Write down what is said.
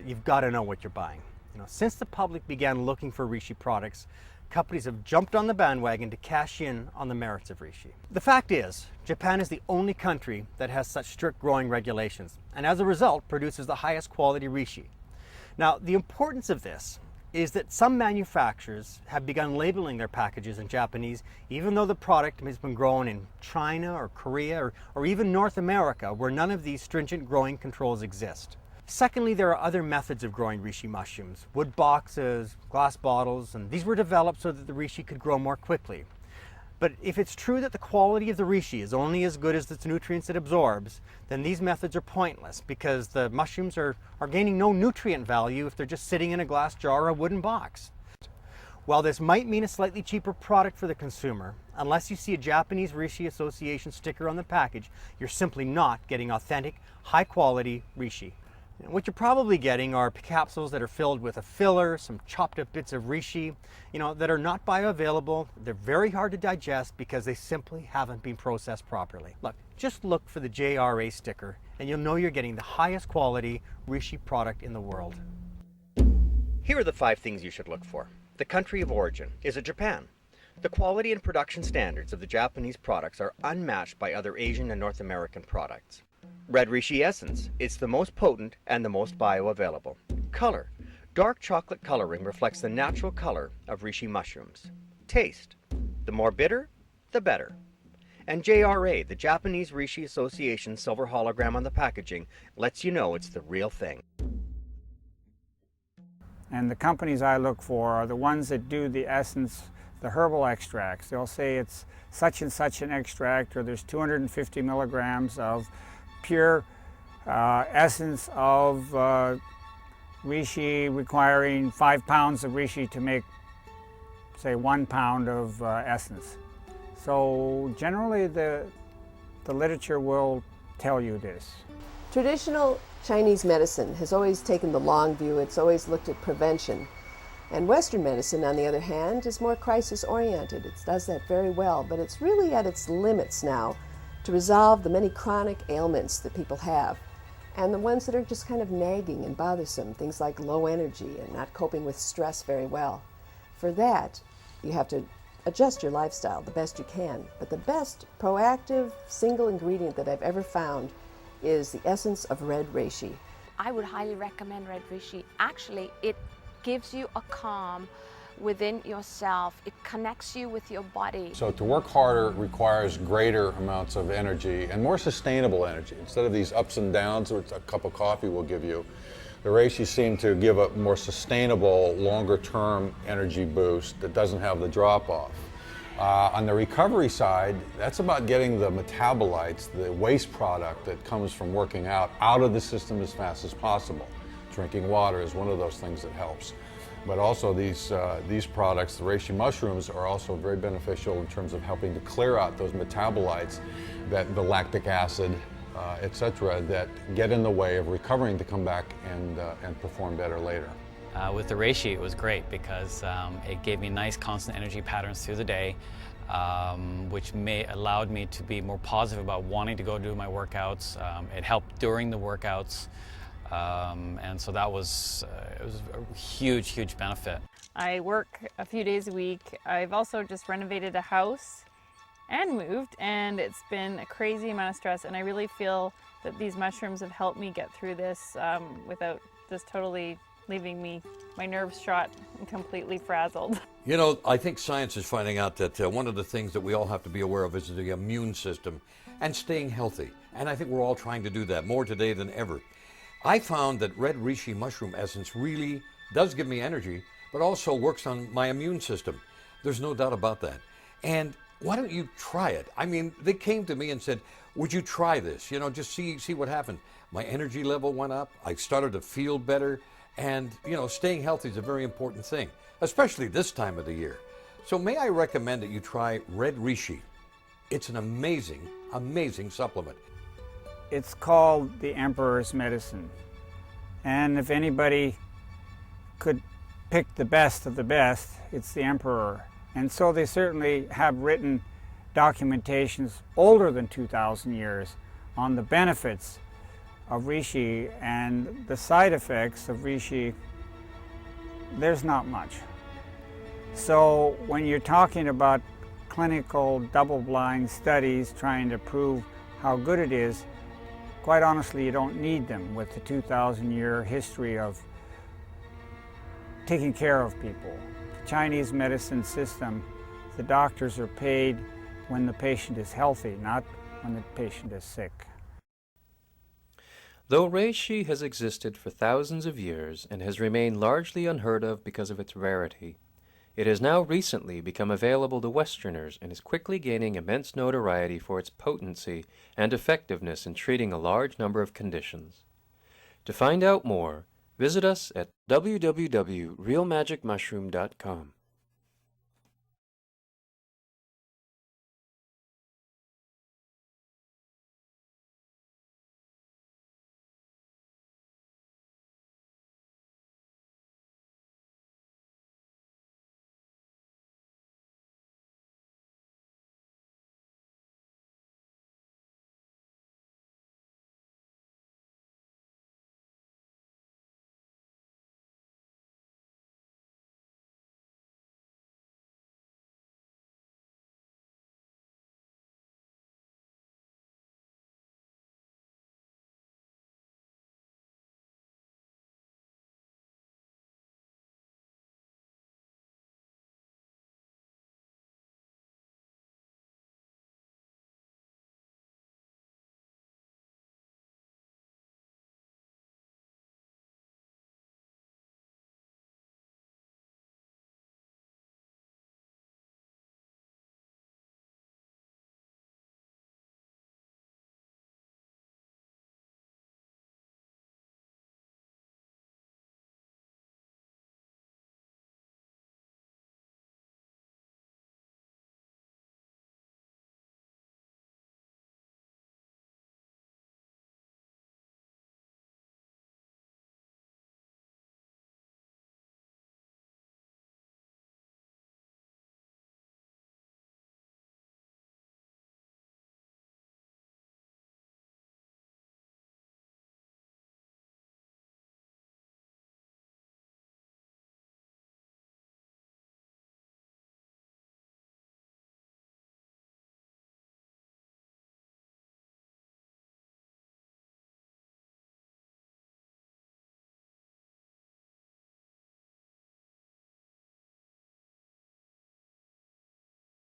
you've got to know what you're buying. Since the public began looking for reishi products, companies have jumped on the bandwagon to cash in on the merits of reishi. The fact is, Japan is the only country that has such strict growing regulations, and as a result produces the highest quality reishi. Now, the importance of this is that some manufacturers have begun labeling their packages in Japanese, even though the product has been grown in China or Korea or even North America, where none of these stringent growing controls exist. Secondly, there are other methods of growing reishi mushrooms, wood boxes, glass bottles, and these were developed so that the reishi could grow more quickly. But if it's true that the quality of the reishi is only as good as its nutrients it absorbs, then these methods are pointless because the mushrooms are gaining no nutrient value if they're just sitting in a glass jar or a wooden box. While this might mean a slightly cheaper product for the consumer, unless you see a Japanese Reishi Association sticker on the package, you're simply not getting authentic, high-quality reishi. What you're probably getting are capsules that are filled with a filler, some chopped up bits of reishi, that are not bioavailable. They're very hard to digest because they simply haven't been processed properly. Look, just look for the JRA sticker and you'll know you're getting the highest quality reishi product in the world. Here are the 5 things you should look for. The country of origin. Is it Japan? The quality and production standards of the Japanese products are unmatched by other Asian and North American products. Red Reishi essence. It's the most potent and the most bioavailable. Color. Dark chocolate coloring reflects the natural color of reishi mushrooms. Taste. The more bitter, the better. And JRA, the Japanese Reishi Association silver hologram on the packaging, lets you know it's the real thing. And the companies I look for are the ones that do the essence, the herbal extracts. They'll say it's such and such an extract, or there's 250 milligrams of pure essence of reishi, requiring 5 pounds of reishi to make, say, 1 pound of essence. So generally the literature will tell you this. Traditional Chinese medicine has always taken the long view. It's always looked at prevention. And Western medicine, on the other hand, is more crisis-oriented. It does that very well, but it's really at its limits now to resolve the many chronic ailments that people have, and the ones that are just kind of nagging and bothersome, things like low energy and not coping with stress very well. For that, you have to adjust your lifestyle the best you can. But the best proactive single ingredient that I've ever found is the essence of red reishi. I would highly recommend Red Reishi. Actually, it gives you a calm within yourself. It connects you with your body. So to work harder requires greater amounts of energy and more sustainable energy. Instead of these ups and downs which a cup of coffee will give you, the reishi seem to give a more sustainable, longer term energy boost that doesn't have the drop off. On the recovery side, that's about getting the metabolites, the waste product that comes from working out of the system as fast as possible. Drinking water is one of those things that helps. But also these products, the reishi mushrooms, are also very beneficial in terms of helping to clear out those metabolites, that the lactic acid, etc., that get in the way of recovering to come back and perform better later. With the reishi, it was great because it gave me nice constant energy patterns through the day, which allowed me to be more positive about wanting to go do my workouts. It helped during the workouts. And so that was it was a huge benefit. I work a few days a week. I've also just renovated a house and moved, and it's been a crazy amount of stress, and I really feel that these mushrooms have helped me get through this without just totally leaving my nerves shot and completely frazzled. I think science is finding out that one of the things that we all have to be aware of is the immune system and staying healthy. And I think we're all trying to do that more today than ever. I found that red reishi mushroom essence really does give me energy, but also works on my immune system. There's no doubt about that. And why don't you try it? I mean, they came to me and said, would you try this? Just see what happened. My energy level went up. I started to feel better. And, staying healthy is a very important thing, especially this time of the year. So may I recommend that you try Red Reishi. It's an amazing supplement. It's called the Emperor's Medicine. And if anybody could pick the best of the best, it's the Emperor. And so they certainly have written documentations older than 2,000 years on the benefits of reishi, and the side effects of reishi, there's not much. So when you're talking about clinical double-blind studies trying to prove how good it is, quite honestly, you don't need them with the 2,000-year history of taking care of people. The Chinese medicine system, the doctors are paid when the patient is healthy, not when the patient is sick. Though reishi has existed for thousands of years and has remained largely unheard of because of its rarity, it has now recently become available to Westerners and is quickly gaining immense notoriety for its potency and effectiveness in treating a large number of conditions. To find out more, visit us at www.realmagicmushroom.com.